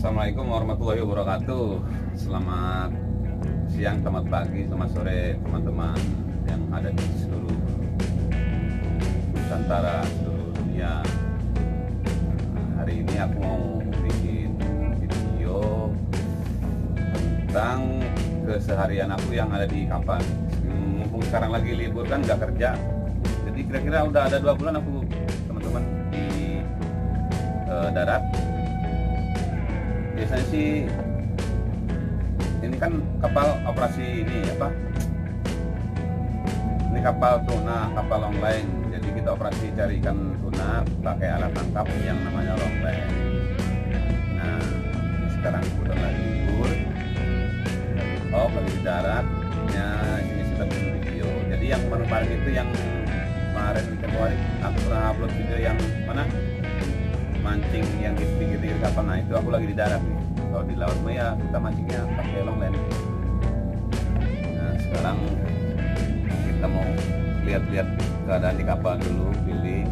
Assalamualaikum warahmatullahi wabarakatuh. Selamat siang, selamat pagi, selamat sore teman-teman yang ada di seluruh Nusantara, seluruh dunia. Hari ini aku mau bikin video tentang keseharian aku yang ada di kapal. Mumpung sekarang lagi libur kan, nggak kerja. Jadi kira-kira udah ada 2 bulan aku teman-teman di darat. Biasanya sih ini kan kapal operasi ini ini kapal tuna, kapal longline. Jadi kita operasi cari ikan tuna pakai alat tangkap yang namanya longline. Nah, sekarang udah lagi libur, lagi off, lagi di darat. Ya, ini kita bikin video. Jadi yang kemarin itu yang kemarin Februari aku pernah upload video yang mana mancing yang di pinggir-pinggir kapal. Nah, itu aku lagi di darat nih. Kalau di laut mah ya kita mancingnya pakai longline. Nah, sekarang kita mau lihat-lihat keadaan di kapal dulu, feeling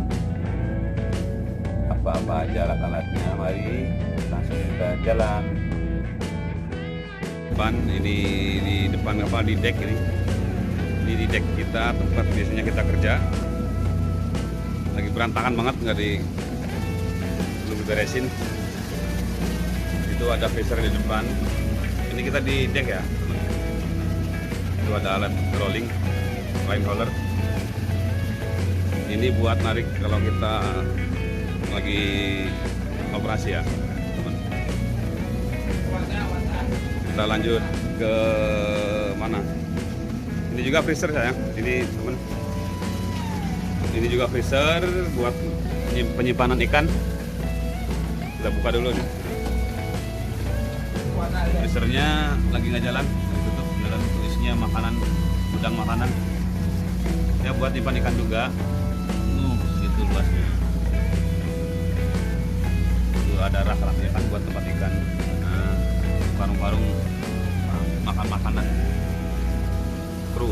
apa-apa aja alat-alatnya. Mari langsung kita jalan. Depan ini, di depan kapal, di deck ini. Ini di deck kita, tempat biasanya kita kerja. Lagi berantakan banget, nggak belum diberesin. Itu ada freezer di depan. Ini kita di deck ya. Itu ada alat rolling, line roller. Ini buat narik kalau kita lagi operasi ya, teman. Kita lanjut ke mana? Ini juga freezer sayang. Ini teman. Ini juga freezer buat penyimpanan ikan. Kita buka dulu nih. Freezernya lagi nggak jalan, ditutup, jalan tulisnya makanan, gudang makanan. Ya buat nyimpan ikan juga. Segitu luasnya. Itu ada rak-raknya kan buat tempat ikan. Nah, warung-warung makan makanan. Kru.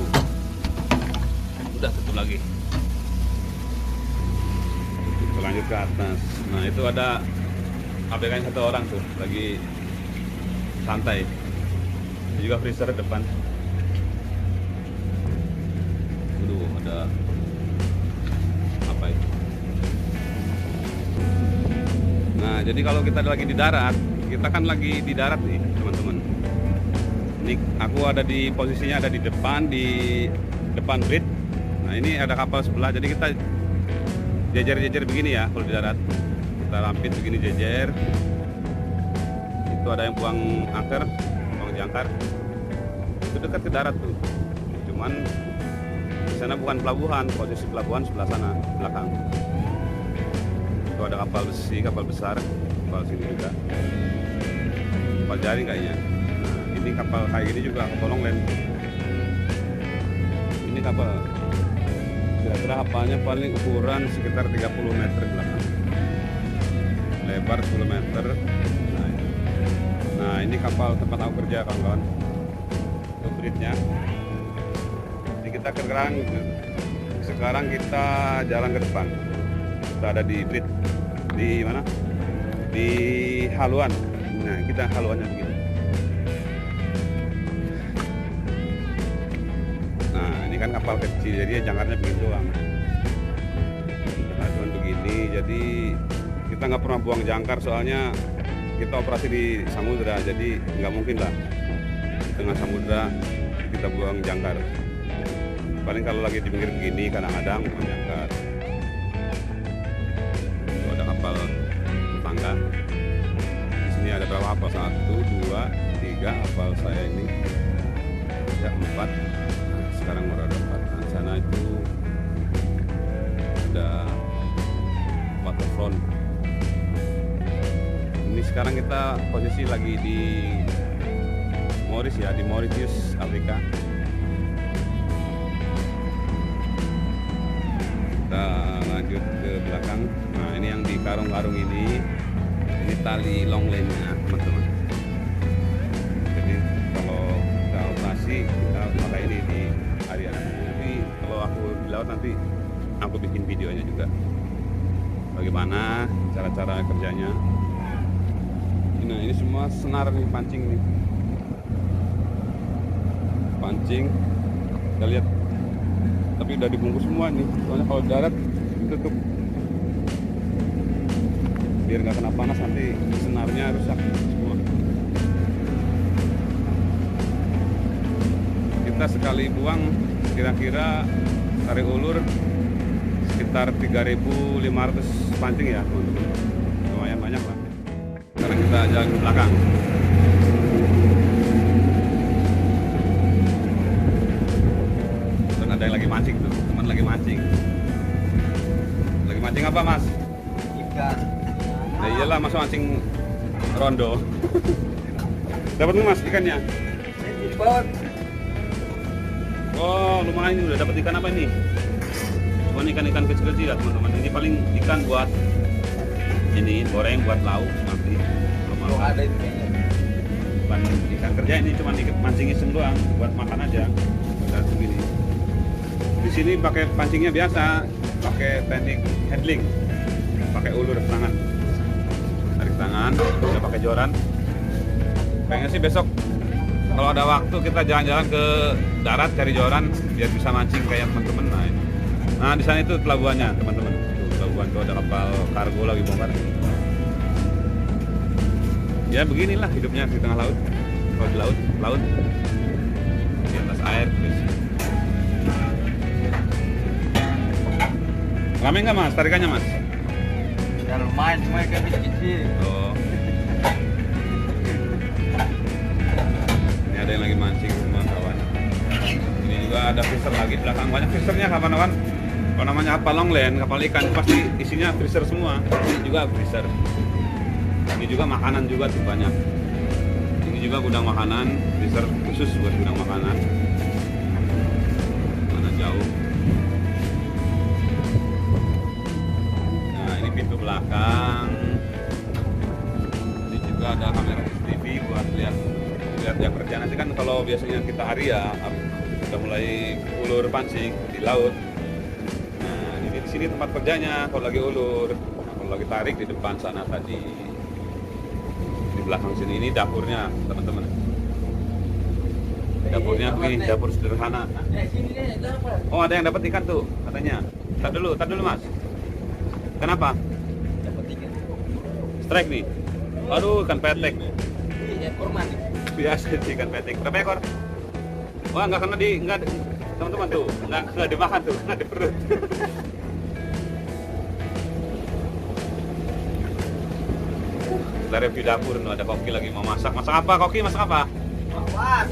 Udah tutup lagi. Kita lanjut ke atas. Nah, itu ada ABK satu orang tuh lagi santai. Ini juga freezer depan. Aduh, ada apa itu? Nah, jadi kalau kita lagi di darat, kita kan lagi di darat nih, teman-teman. Ini aku ada di posisinya ada di depan bridge. Nah, ini ada kapal sebelah. Jadi kita jejer-jejer begini ya kalau di darat. Kita rampit begini jejer. Itu ada yang buang anchor, buang jangkar. Itu dekat ke darat tuh. Cuman di sana bukan pelabuhan, posisi pelabuhan sebelah sana, belakang. Itu ada kapal besi, kapal besar, kapal sini juga. Kapal jaring kayaknya. Nah, ini kapal kayak gini juga, kapal longline. Ini kapal kira-kira kapalnya paling ukuran sekitar 30 meter belakang. Lebar 10 meter. Nah, ini kapal tempat aku kerja, kawan-kawan. Itu bridge-nya. Jadi kita sekarang kita jalan ke depan. Kita ada di bridge. Di mana? Di haluan. Nah, kita haluannya begini. Nah, ini kan kapal kecil, jadi jangkarnya begini doang. Nah, cuma begini, jadi kita nggak pernah buang jangkar soalnya kita operasi di samudra, jadi nggak mungkin lah di tengah samudra kita buang jangkar. Paling kalau lagi di pinggir begini kadang-kadang buang jangkar. Itu ada kapal tetangga. Di sini ada berapa kapal? 1, 2, 3 kapal saya ini. Ada 4. Nah, sekarang baru ada 4. Nah, sana itu ada waterfront. Ini sekarang kita posisi lagi di Mauritius ya, di Mauritius, Afrika. Kita lanjut ke belakang. Nah, ini yang di karung-karung ini tali longline-nya, teman-teman. Jadi kalau kita operasi kita pakai ini di area. Jadi kalau aku di laut nanti aku bikin videonya juga. Bagaimana cara-cara kerjanya. Nah, ini semua senar nih, pancing nih. Pancing. Kita lihat. Tapi udah dibungkus semua nih. Soalnya kalau darat tutup. Biar nggak kena panas nanti senarnya rusak semua. Kita sekali buang kira-kira tarik ulur sekitar 3.500 pancing ya teman-teman. Lumayan banyak lah. Sekarang kita jalan ke belakang. Dan ada yang lagi mancing tuh, teman lagi mancing. Lagi mancing apa mas? Ikan. Ya iyalah, mas mancing rondo. Dapat nggak mas ikannya? Dapat. Oh lumayan, udah dapat ikan apa ini? Cuma ikan-ikan kecil-kecil ya teman-teman. Ini paling ikan buat ini goreng, buat lauk nanti. Belum ada ini kayaknya. Bukan ikan kerja, ini cuma mancing iseng doang, buat makan aja. Udah segini. Di sini pakai pancingnya biasa, pakai teknik handling, pakai ulur tangan, tarik tangan, udah pakai joran. Pengen sih besok kalau ada waktu kita jalan-jalan ke darat cari joran biar bisa mancing kayak teman-teman. Nah di sana itu pelabuhannya teman-teman. Pelabuhan tuh ada kapal kargo lagi bongkar. Ya beginilah hidupnya di tengah laut. Kalau di laut di atas air terus. Rame nggak mas tarikannya mas? Ya lumayan, cuma ikan kecil. Oh. Ini ada yang lagi mancing semua kawan. Ini juga ada freezer lagi di belakang, banyak freezernya kawan-kawan. Kalau namanya kapal longland, kapal ikan pasti isinya freezer semua. Ini juga freezer. Ini juga makanan juga tuh banyak. Ini juga gudang makanan, freezer khusus buat gudang makanan. Mana jauh. Nah ini pintu belakang. Ini juga ada kamera CCTV buat lihat yang kerja. Nanti kan kalau biasanya kita hari ya udah mulai ulur pancing di laut. Nah ini di sini tempat kerjanya kalau lagi ulur. Nah, kalau lagi tarik di depan sana tadi. Di belakang sini ini dapurnya teman-teman. Dapurnya begini, dapur sederhana. Oh ada yang dapat ikan tuh katanya. Tar dulu mas. Kenapa? Dapat ikan. Strike nih. Aduh ikan petek. Iya, korban. Biasa ikan petek. Berapa ekor? Wah nggak kena nggak teman-teman tuh, nggak dimakan tuh, nggak di perut. Kita review dapur, tuh ada Koki lagi mau masak. Masak apa Koki? Masak apa? Bakwan.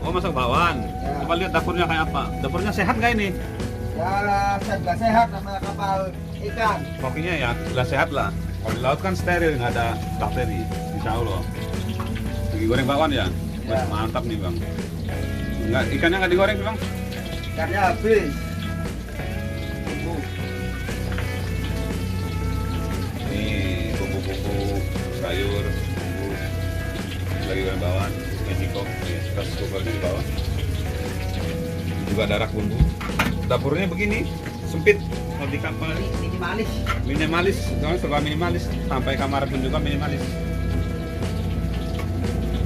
Oh masak bakwan. Ya. Coba lihat dapurnya kayak apa. Dapurnya sehat nggak ini? Ya, nggak sehat namanya kapal ikan. Kokinya ya sudah sehat lah. Kalau di laut kan steril, nggak ada bakteri. Insya Allah. Lagi goreng bakwan ya? Ya. Mantap nih bang. Nggak, ikannya nggak digoreng sih bang? Ikannya habis. Ini bumbu-bumbu sayur, bumbu lagi goreng bawang, Mexico, tas kukurnya di bawah. Ini juga ada rak bumbu. Dapurnya begini, sempit. Kalau di kapal minimalis, soalnya serba minimalis. Sampai kamar pun juga minimalis.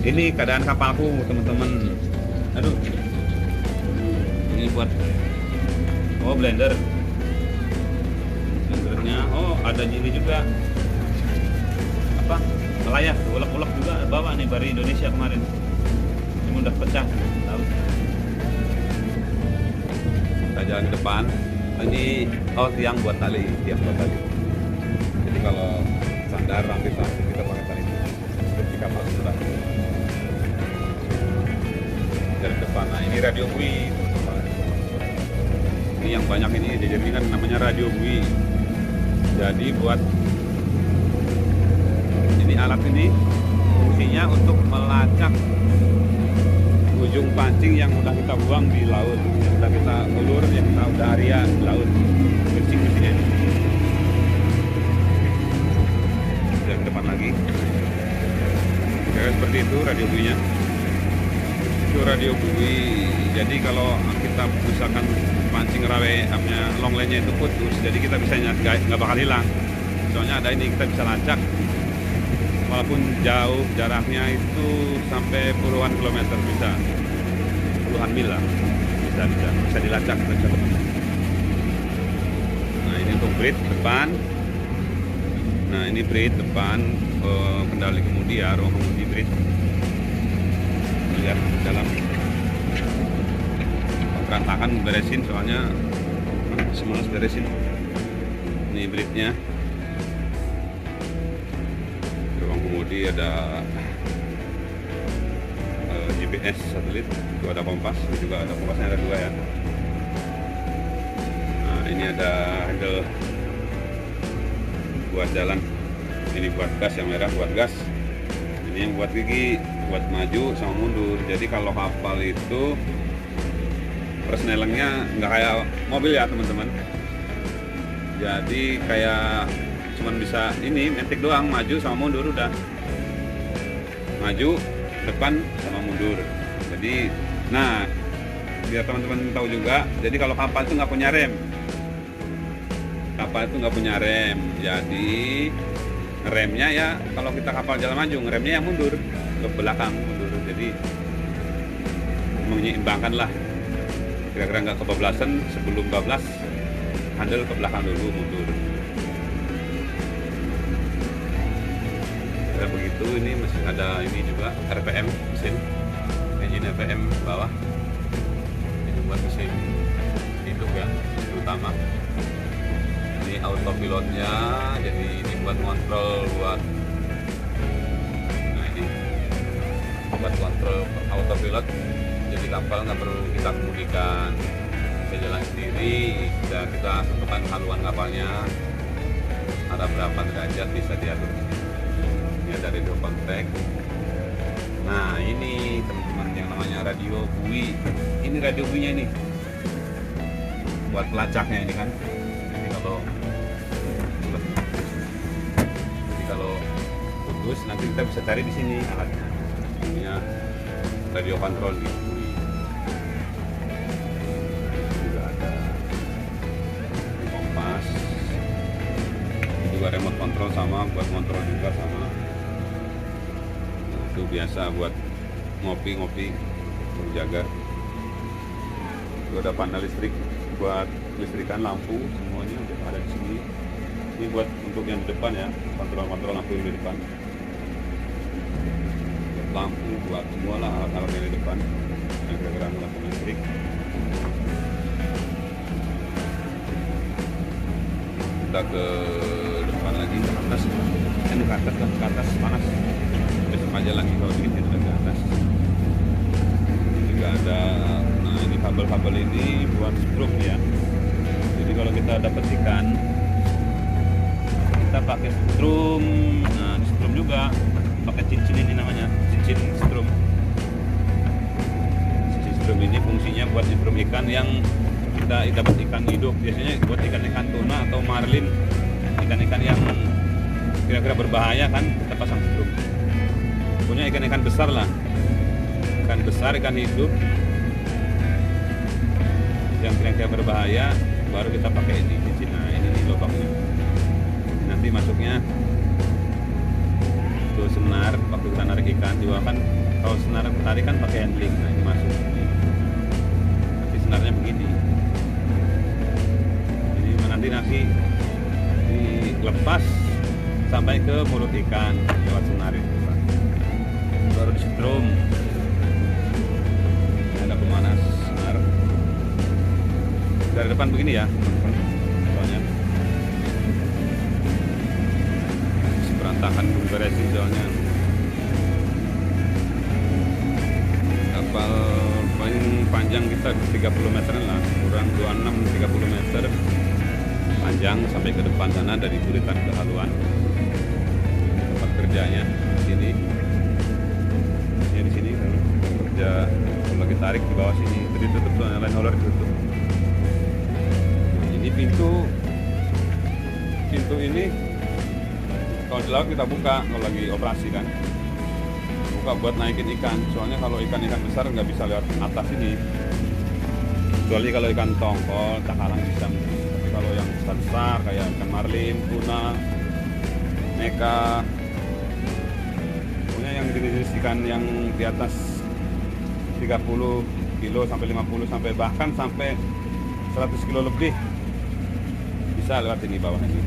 Ini keadaan kapalku teman-teman. Aduh, ini buat blender. Blendernya, ada ini juga apa? Melayah, ulek-ulek juga bawa nih dari Indonesia kemarin. Ini udah pecah, tahu? Kita jalan ke depan. Ini tiang buat tali. Jadi kalau sandar hampir kita pakai tali di kapal sudah. Dari depan, nah ini radio bui. Ini yang banyak ini dijadikan namanya radio bui. Jadi buat ini alat ini fungsinya untuk melacak ujung pancing yang udah kita buang di laut, yang udah kita ulur, yang kita udah harian di laut. Kencing-kencingnya ini. Dari depan lagi. Kayak seperti itu radio buinya. Itu radio bui. Jadi kalau kita misalkan pancing rawe longlennya itu putus, jadi kita bisa nggak bakal hilang. Soalnya ada ini kita bisa lacak walaupun jauh jaraknya itu sampai puluhan kilometer, bisa puluhan mil lah, bisa dilacak. Nah ini untuk brake depan. Nah ini brake depan, kendali kemudi ya, ruang kemudi brake. Lihat dalam berantakan, beresin soalnya semangat beresin. Ini brake-nya. Ruang kemudi ada GPS satelit, itu ada kompas, ini juga ada kompasnya, ada dua ya. Nah ini ada handle buat jalan, ini buat gas, yang merah buat gas, ini yang buat gigi buat maju sama mundur. Jadi kalau kapal itu persnelengnya nggak kayak mobil ya teman-teman, jadi kayak cuman bisa ini metik doang, maju sama mundur, udah maju depan sama mundur. Jadi nah biar teman-teman tahu juga, jadi kalau kapal itu nggak punya rem, jadi remnya ya kalau kita kapal jalan maju, ngeremnya yang mundur ke belakang, mundur. Jadi menyeimbangkan lah, kira-kira nggak kebablasan. Sebelum bablas handle ke belakang dulu, mundur. Kira begitu. Ini masih ada ini juga RPM mesin, engine RPM bawah. Ini buat mesin hidup ya, terutama. Ini autopilotnya, jadi ini buat kontrol, buat ini buat kontrol autopilot. Jadi kapal nggak perlu kita kemudikan, bisa jalan sendiri. Kita tentukan haluan kapalnya, ada berapa derajat bisa diatur. Ini ada radio kontak. Nah ini teman-teman yang namanya radio bui. Ini radio buinya ini buat pelacaknya ini kan. Kalau putus nanti kita bisa cari di sini alatnya. Ini radio kontrol gitu. Juga ada kompas. Ini juga remote kontrol sama, buat kontrol juga sama. Nah, itu biasa buat ngopi-ngopi, menjaga. Itu ada panel listrik buat listrikan lampu, semuanya udah ada di sini. Ini buat untuk yang di depan ya, kontrol lampu yang di depan, buat lampu, buat semua lah alat-alat yang di depan yang kira-kira lampu listrik. Kita ke depan lagi, ke atas, ini ke atas lah, ke atas panas, besok aja lagi kalau begitu udah ke atas. Ini juga ada, nah ini kabel-kabel ini buat strum ya. Jadi kalau kita dapat ikan, kita pakai strum. Nah di strum juga pakai cincin, ini namanya cincin strum. Cincin strum ini fungsinya buat strum ikan yang kita dapat ikan hidup, biasanya buat ikan-ikan tuna atau marlin, ikan-ikan yang kira-kira berbahaya kan kita pasang strum. Punya ikan-ikan besar lah, ikan besar, ikan hidup yang kira-kira berbahaya, baru kita pakai ini cincin. Nah ini nih lubangnya, nanti masuknya ke senar waktu kita narik ikan juga kan. Kalau senar tarik kan pakai handling, nah ini masuk ini. Nanti senarnya begini, ini nanti dilepas sampai ke mulut ikan lewat senar itu Pak. Baru di strum. Ada pemanas senar dari depan begini ya, soalnya berantakan, beresin soalnya. Kapal paling panjang kita 30 meter lah, kurang 26-30 meter panjang sampai ke depan sana, dari buritan ke haluan. Tempat kerjanya di sini. Ya di sini kalau kerja, kalau lagi tarik di bawah sini, itu ditutup soalnya, line hauler ditutup. Ini pintu ini kalau di laut kita buka kalau lagi operasi kan, buka buat naikin ikan. Soalnya kalau ikan-ikan besar nggak bisa lewat atas ini, kecuali kalau ikan tongkol, cakalang bisa. Tapi kalau yang besar kayak ikan marlin, tuna, meka, jenis-jenis ikan yang di atas 30 kilo sampai 50 sampai bahkan sampai 100 kilo lebih bisa lewat ini bawah ini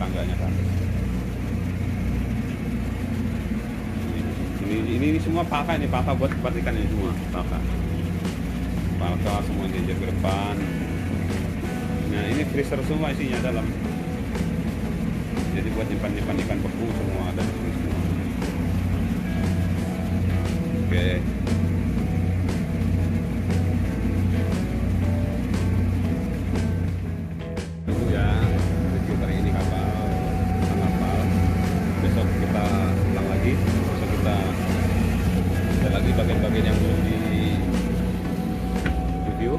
tangganya kan. Ini semua paka, ini paka buat tempat ikan ini semua paka semua di ke depan. Nah ini freezer semua isinya dalam, jadi buat nyimpan ikan beku semua ada di sini semua. Oke. Dulu ya review kali ini kapal. Besok kita ulang lagi. Besok kita ada lagi bagian-bagian yang belum di review.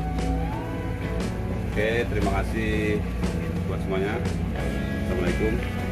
Oke, terima kasih buat semuanya. Assalamualaikum.